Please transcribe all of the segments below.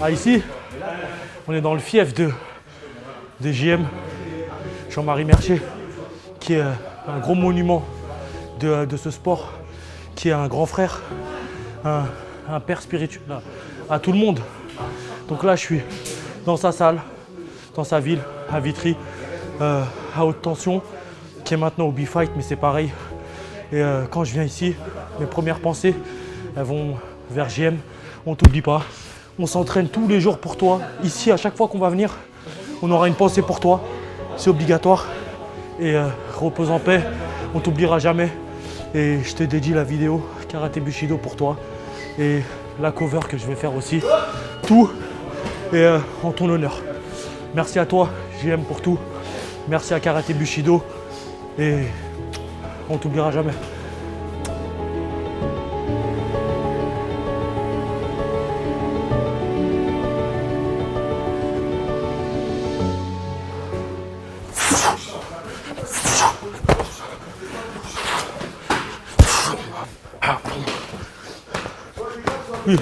Ah, ici, on est dans le fief de JM, Jean-Marie Mercier, qui est un gros monument de ce sport, qui est un grand frère, un père spirituel à tout le monde. Donc là, je suis dans sa salle, dans sa ville, à Vitry, à haute tension, qui est maintenant au B-Fight, mais c'est pareil. Et quand je viens ici, mes premières pensées, elles vont vers JM. On t'oublie pas. On s'entraîne tous les jours pour toi. Ici, à chaque fois qu'on va venir, on aura une pensée pour toi. C'est obligatoire. Et repose en paix, on t'oubliera jamais. Et je te dédie la vidéo Karaté Bushido pour toi. Et la cover que je vais faire aussi. Tout et en ton honneur. Merci à toi, JM, pour tout. Merci à Karaté Bushido. Et on t'oubliera jamais. Oui.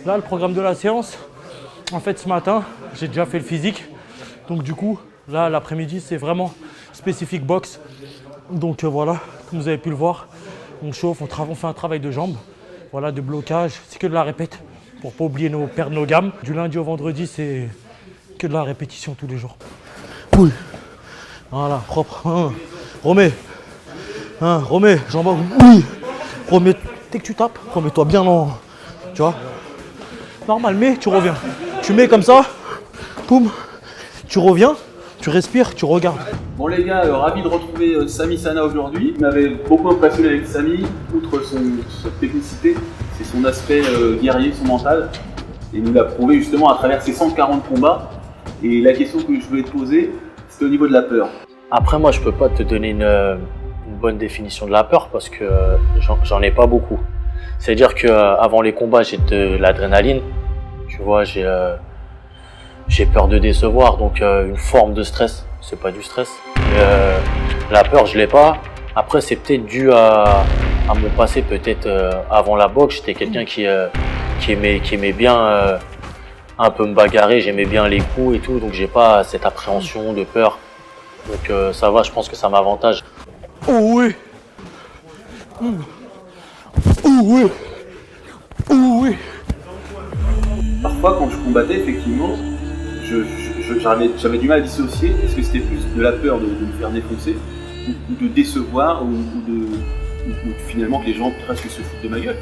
Là, le programme de la séance, en fait, ce matin, j'ai déjà fait le physique. Donc du coup, là, l'après-midi, c'est vraiment spécifique boxe. Donc voilà, comme vous avez pu le voir, on chauffe, on fait un travail de jambes, voilà, de blocage. C'est que de la répète pour pas oublier perdre nos gammes. Du lundi au vendredi, c'est que de la répétition tous les jours. Oui. Voilà, propre. Remets. Remets, jambes. Oui. Remets. Dès que tu tapes, remets-toi bien dans. Tu vois. Normal, mais tu reviens. Tu mets comme ça. Poum. Tu reviens. Tu respires, tu regardes. Bon les gars, ravi de retrouver Samy Sana aujourd'hui. Il m'avait beaucoup impressionné avec Samy, outre sa technicité, c'est son aspect guerrier, son mental. Et il nous l'a prouvé justement à travers ses 140 combats. Et la question que je voulais te poser, c'était au niveau de la peur. Après moi je peux pas te donner une bonne définition de la peur parce que j'en ai pas beaucoup. C'est-à-dire qu'avant les combats j'ai de l'adrénaline, tu vois, j'ai peur de décevoir, donc une forme de stress, c'est pas du stress. La peur, je l'ai pas. Après, c'est peut-être dû à mon passé, peut-être avant la boxe, j'étais quelqu'un qui aimait bien un peu me bagarrer, j'aimais bien les coups et tout, donc j'ai pas cette appréhension de peur. Donc ça va, je pense que ça m'avantage. Oh oui. Oh oui. Oh oui. Parfois, quand je combattais, effectivement, j'avais du mal à dissocier. Est-ce que c'était plus de la peur de me faire défoncer, ou de décevoir, ou finalement que les gens presque se foutent de ma gueule?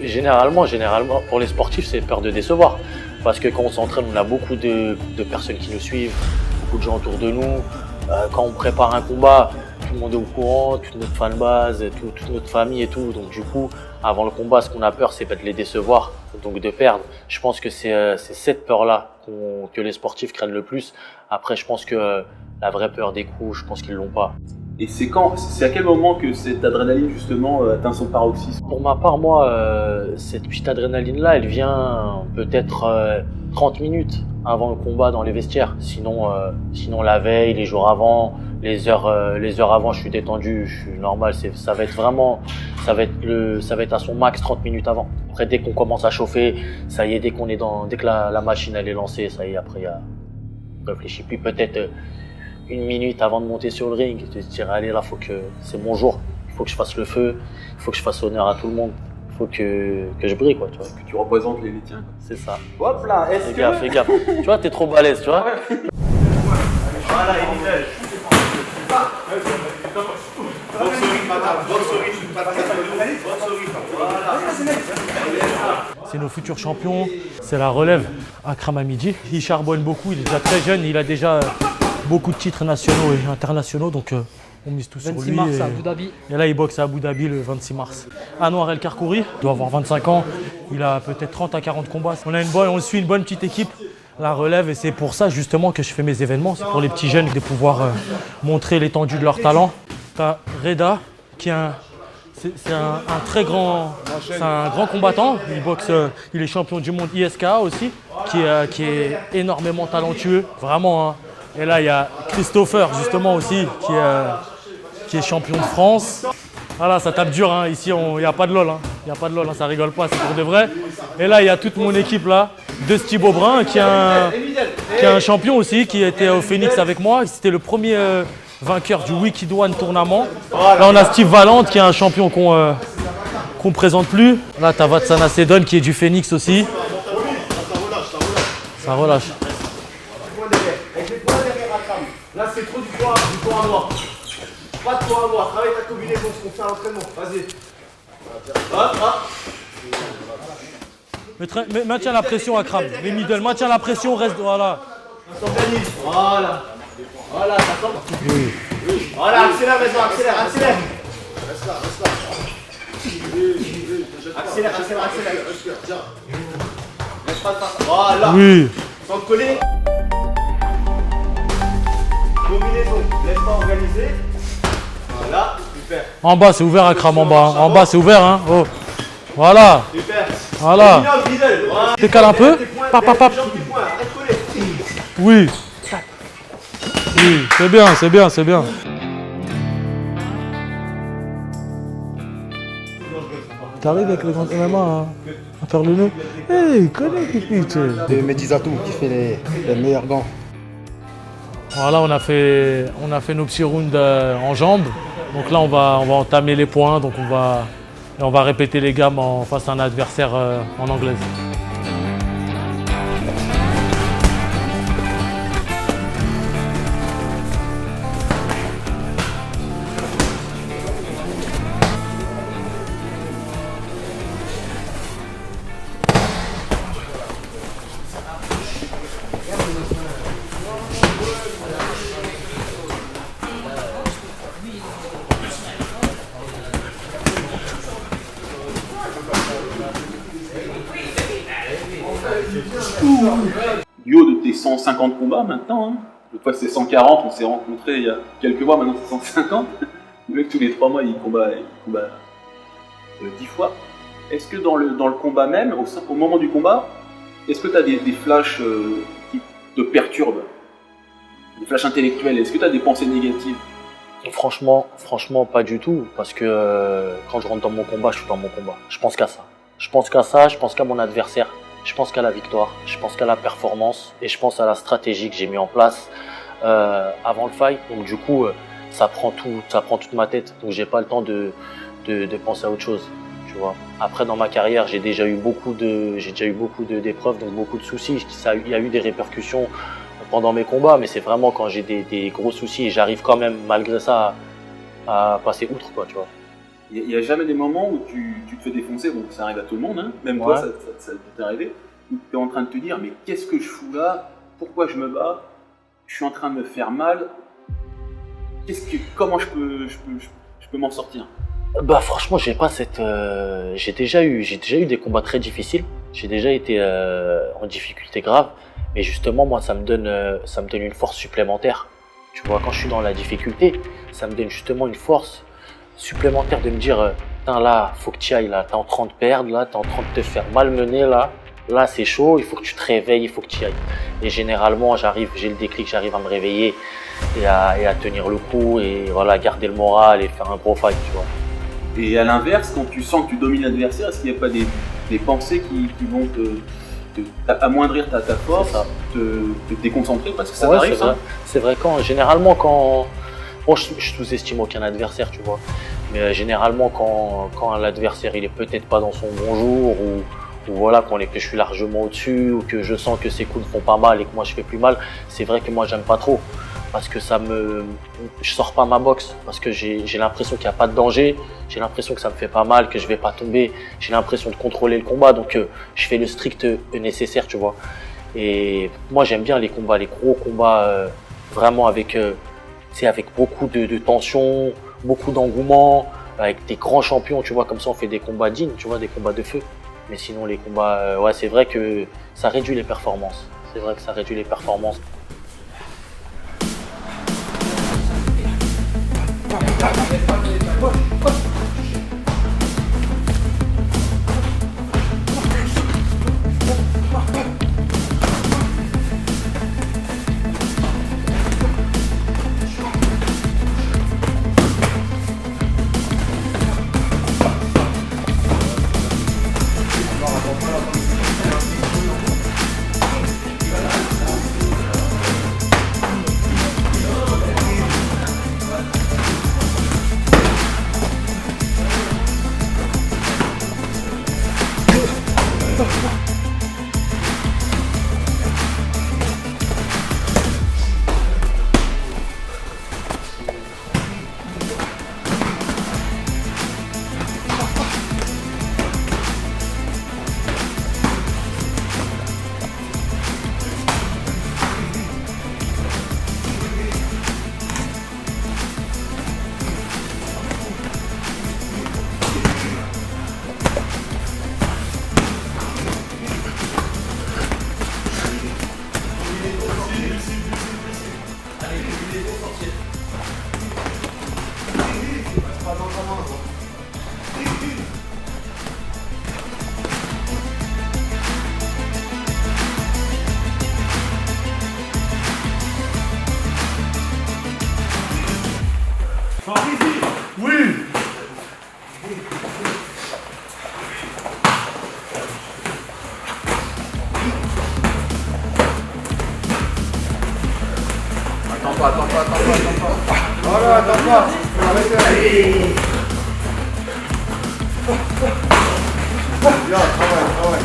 Généralement, pour les sportifs, c'est peur de décevoir. Parce que quand on s'entraîne, on a beaucoup de personnes qui nous suivent, beaucoup de gens autour de nous. Quand on prépare un combat, tout le monde est au courant, toute notre fanbase, toute notre famille et tout. Donc du coup, avant le combat, ce qu'on a peur, c'est de les décevoir, donc de perdre. Je pense que c'est cette peur-là que les sportifs craignent le plus. Après, je pense que la vraie peur des coups, je pense qu'ils l'ont pas. Et c'est à quel moment que cette adrénaline justement atteint son paroxysme? Pour ma part, moi, cette petite adrénaline-là, elle vient peut-être 30 minutes avant le combat dans les vestiaires. Sinon la veille, les jours avant, les heures avant, je suis détendu, je suis normal. Ça va être à son max 30 minutes avant. Après, dès qu'on commence à chauffer, ça y est, dès que la machine elle est lancée, ça y est, après on réfléchit plus, peut-être une minute avant de monter sur le ring, de se dire allez là, c'est mon jour, il faut que je fasse le feu, il faut que je fasse honneur à tout le monde, il faut que je brille, quoi, tu vois. Que tu représentes les tiens. C'est ça. Hop là, Fais gaffe. Tu vois, t'es trop balèze, tu vois. Voilà, il C'est nos futurs champions, c'est la relève. Akram Hamidi, il charbonne beaucoup, il est déjà très jeune, il a déjà beaucoup de titres nationaux et internationaux, donc on mise tout sur lui. 26 mars à Abu Dhabi. Et là, il boxe à Abu Dhabi le 26 mars. Anouar El Karkouri doit avoir 25 ans, il a peut-être 30 à 40 combats. On suit une bonne petite équipe, la relève, et c'est pour ça justement que je fais mes événements. C'est pour les petits jeunes de pouvoir montrer l'étendue de leur talent. T'as Reda, qui est un C'est un très grand, c'est un grand combattant. Il boxe, il est champion du monde ISK aussi, qui est énormément talentueux, vraiment. Hein. Et là, il y a Christopher justement aussi, qui est champion de France. Voilà, ça tape dur. Hein. Ici, il n'y a pas de lol. Hein. Il n'y a pas de lol. Hein. Ça rigole pas, c'est pour de vrai. Et là, il y a toute mon équipe là, de Steve Beaubrun, qui est un champion aussi, qui était au Phoenix avec moi. C'était le premier vainqueur du Wicked One tournament. Là, on a Steve Valente, qui est un champion qu'on ne présente plus. Là, tu as Vatsana Sedon, qui est du Phoenix aussi. Ça relâche. Avec les poings derrière Akram. Là, c'est trop du poids à noir. Pas de poids à noir. Travaille ta combinaison, ce qu'on fait à l'entraînement. Vas-y. Maintiens la pression, Akram. Les middle, maintiens la pression, reste. Voilà. Ça s'organise. Voilà. Voilà, ça semble. Oui. Voilà, accélère maintenant, accélère. Reste là. Accélère. Laisse pas de face. Voilà. Oui. Sans te coller. Combinaison, laisse pas organiser. Voilà, super. En bas, c'est ouvert, Akram, en bas. En bas, c'est ouvert, hein. Oh. Voilà. Super. Voilà. Voilà. Décale un peu. Pap. Arrête de coller. Oui. Oui, c'est bien. T'arrives avec les grands MMA à faire le nœud. Il connaît Kiki. C'est Medizatou qui fait les meilleurs gants. Voilà, on a fait nos petits rounds en jambes. Donc là, on va entamer les points. Donc on va répéter les gammes face à un adversaire en anglaise. Du haut de tes 150 combats maintenant, hein. L'autre fois c'était 140, on s'est rencontrés il y a quelques mois, maintenant c'est 150. Le mec tous les 3 mois il combat 10 fois. Est-ce que dans le combat même, au moment du combat, est-ce que tu as des flashs qui te perturbent? Des flashs intellectuels? Est-ce que tu as des pensées négatives? Franchement, pas du tout. Parce que quand je rentre dans mon combat, je suis dans mon combat. Je pense qu'à ça. Je pense qu'à mon adversaire. Je pense qu'à la victoire. Je pense qu'à la performance. Et je pense à la stratégie que j'ai mis en place avant le fight. Donc du coup, ça prend toute ma tête. Donc j'ai pas le temps de penser à autre chose. Tu vois. Après, dans ma carrière, j'ai déjà eu beaucoup d'épreuves, donc beaucoup de soucis. Il y a eu des répercussions pendant mes combats, mais c'est vraiment quand j'ai des gros soucis et j'arrive quand même, malgré ça, à passer outre, quoi, tu vois. Il n'y a jamais des moments où tu te fais défoncer, bon ça arrive à tout le monde, hein. Même Ouais. toi ça t'est arrivé, où tu es en train de te dire mais qu'est-ce que je fous là? Pourquoi je me bats? Je suis en train de me faire mal. Comment je peux m'en sortir? Bah franchement, j'ai pas cette. J'ai déjà eu des combats très difficiles. J'ai déjà été en difficulté grave, mais justement moi ça me donne une force supplémentaire. Tu vois, quand je suis dans la difficulté, ça me donne justement une force supplémentaire de me dire putain là, faut que tu ailles là, t'es en train de perdre là, t'es en train de te faire malmener là. Là c'est chaud, il faut que tu te réveilles, il faut que tu y ailles. Et généralement j'ai le déclic, j'arrive à me réveiller et à tenir le coup et voilà, garder le moral et faire un gros fight, tu vois. Et à l'inverse, quand tu sens que tu domines l'adversaire, est-ce qu'il n'y a pas des pensées qui vont amoindrir ta force, te déconcentrer? Parce que ça Ouais, t'arrive, c'est vrai. ça. C'est vrai, généralement quand... Bon, je sous-estime aucun adversaire, tu vois. Mais généralement quand l'adversaire il est peut-être pas dans son bon jour ou voilà, que je suis largement au-dessus ou que je sens que ses coups ne font pas mal et que moi je fais plus mal, c'est vrai que moi j'aime pas trop. Parce que je sors pas ma boxe, parce que j'ai l'impression qu'il n'y a pas de danger, j'ai l'impression que ça me fait pas mal, que je vais pas tomber, j'ai l'impression de contrôler le combat, donc je fais le strict nécessaire, tu vois. Et moi j'aime bien les combats, les gros combats, vraiment avec beaucoup de tension, beaucoup d'engouement, avec des grands champions, tu vois, comme ça on fait des combats dignes, tu vois, des combats de feu. Mais sinon les combats, ouais, c'est vrai que ça réduit les performances, c'est vrai que ça réduit les performances. combinaisons, sortir. Pas dans ta main, quoi. Oui. Attends pas. Voilà, attends pas. Arrêtez. Bien, travaille.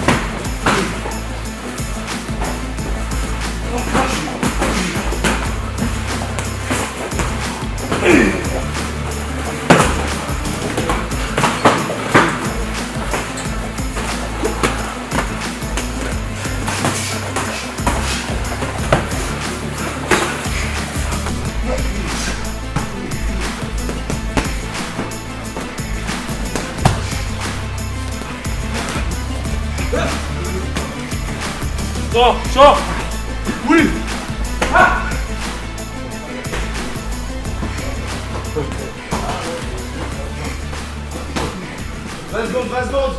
Sors. Oui. 20 secondes.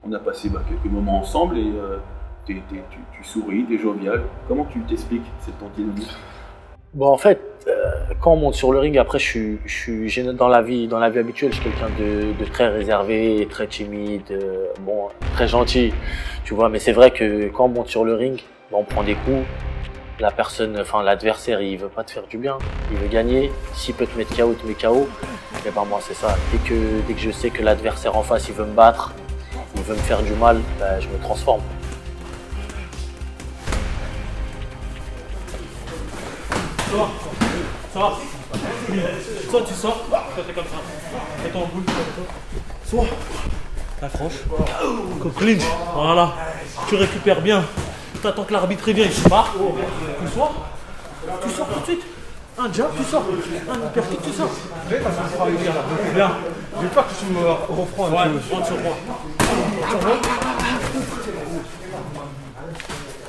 On a passé quelques moments ensemble et tu souris, t'es jovial. Comment tu t'expliques cette antinomie? Bon, en fait, quand on monte sur le ring, après, dans la vie habituelle, je suis quelqu'un de très réservé, très timide, bon, très gentil, tu vois. Mais c'est vrai que quand on monte sur le ring, on prend des coups. L'adversaire, il veut pas te faire du bien, il veut gagner. S'il peut te mettre KO, te met KO. Et ben moi, c'est ça. Dès que je sais que l'adversaire en face, il veut me battre, il veut me faire du mal, ben, je me transforme. Sors. Soit tu sors, soit t'es comme ça. Mets-toi en boule. Soit t'accroches. Clinch. Voilà. Tu récupères bien. T'attends que l'arbitre vienne. Tu pars. Tu sors. Tu sors tout de suite. Un jab, tu sors. Un uppercut, tu sors. Bien. J'ai peur que tu me refroides. Ouais, rentre sur moi. Tu vois?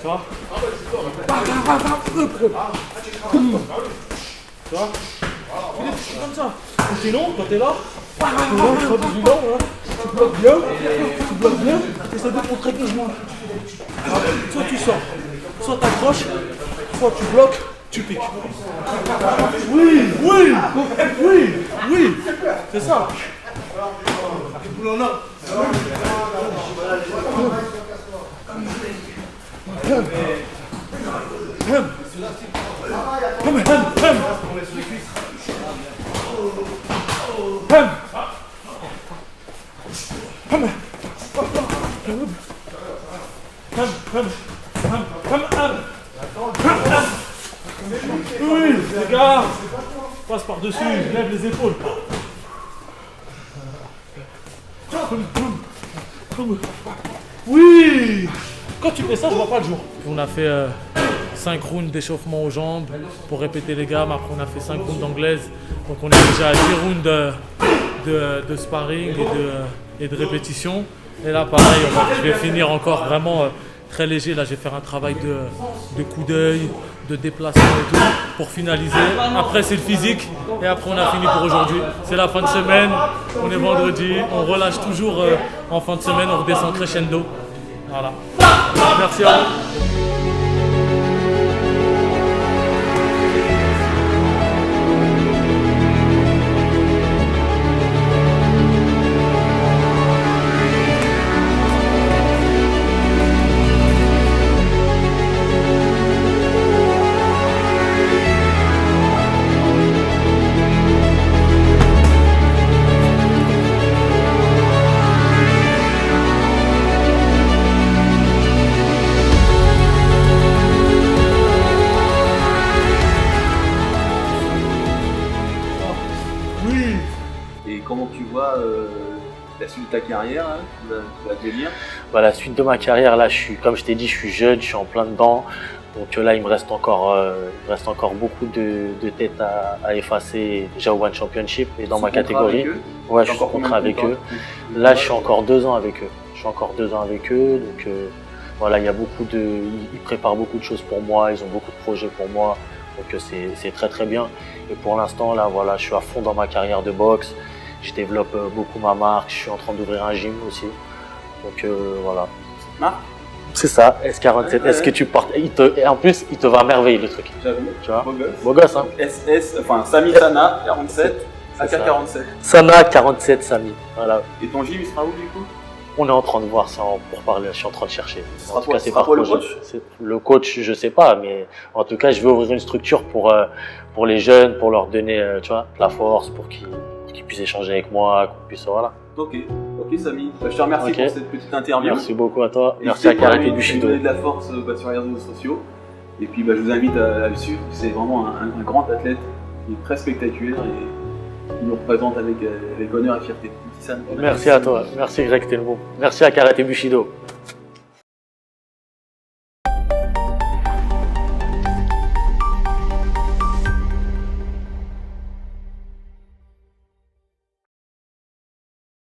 Tu vois? C'est comme ça. Quand t'es long, quand t'es là, tu bloques bien, et ça veut montrer que je monte. Soit tu sors, soit t'accroches, soit tu bloques, tu piques. Oui, c'est ça. Oui, les gars, passe par-dessus, lève les épaules. Oui. Quand tu fais ça, je vois pas le jour. On a fait 5 rounds d'échauffement aux jambes pour répéter les gammes. Après, on a fait 5 rounds d'anglaise. Donc, on est déjà à 10 rounds de sparring et de répétition. Et là, pareil, je vais finir encore vraiment très léger. Là, je vais faire un travail de coup d'œil, de déplacement et tout pour finaliser. Après, c'est le physique. Et après, on a fini pour aujourd'hui. C'est la fin de semaine. On est vendredi. On relâche toujours en fin de semaine. On redescend crescendo. Voilà. Merci à vous. Et comment tu vois la suite de ta carrière, hein, tu vas devenir? Bah, la suite de ma carrière, là, comme je t'ai dit, je suis jeune, je suis en plein dedans. Donc là, il me reste encore beaucoup de têtes à effacer déjà au One Championship et dans ma catégorie. Ouais, je suis sous contrat avec eux. Là, je suis encore 2 ans avec eux. Donc voilà, il y a ils préparent beaucoup de choses pour moi, ils ont beaucoup de projets pour moi. Donc c'est très très bien. Et pour l'instant, là, voilà, je suis à fond dans ma carrière de boxe. Je développe beaucoup ma marque. Je suis en train d'ouvrir un gym aussi. Donc voilà. Marque? C'est ça, S47. Ouais. Est-ce que tu portes et en plus, il te va à merveille le truc. J'avoue. Tu vois? Beau gosse. Beau gosse, hein? Sami Sana, 47, C'est ça. AK47. Sana 47 Sami. Voilà. Et ton gym, il sera où du coup? On est en train de voir ça pour parler. Je suis en train de chercher. En tout cas, c'est sera par toi le projet. coach? Le coach, je sais pas, mais en tout cas, je vais ouvrir une structure pour les jeunes, pour leur donner, tu vois, de la force, pour qu'ils puissent échanger avec moi, qu'on puisse, voilà. Ok Sami, je te remercie Ok. pour cette petite interview. Merci beaucoup à toi. Et Merci à Karate de Bushido. donner de la force sur les réseaux sociaux. Et puis je vous invite à le suivre. C'est vraiment un grand athlète qui est très spectaculaire et qui nous représente avec honneur et fierté. Petit Sam. Merci à toi. Merci Greg Telmo. Merci à Karate Bushido.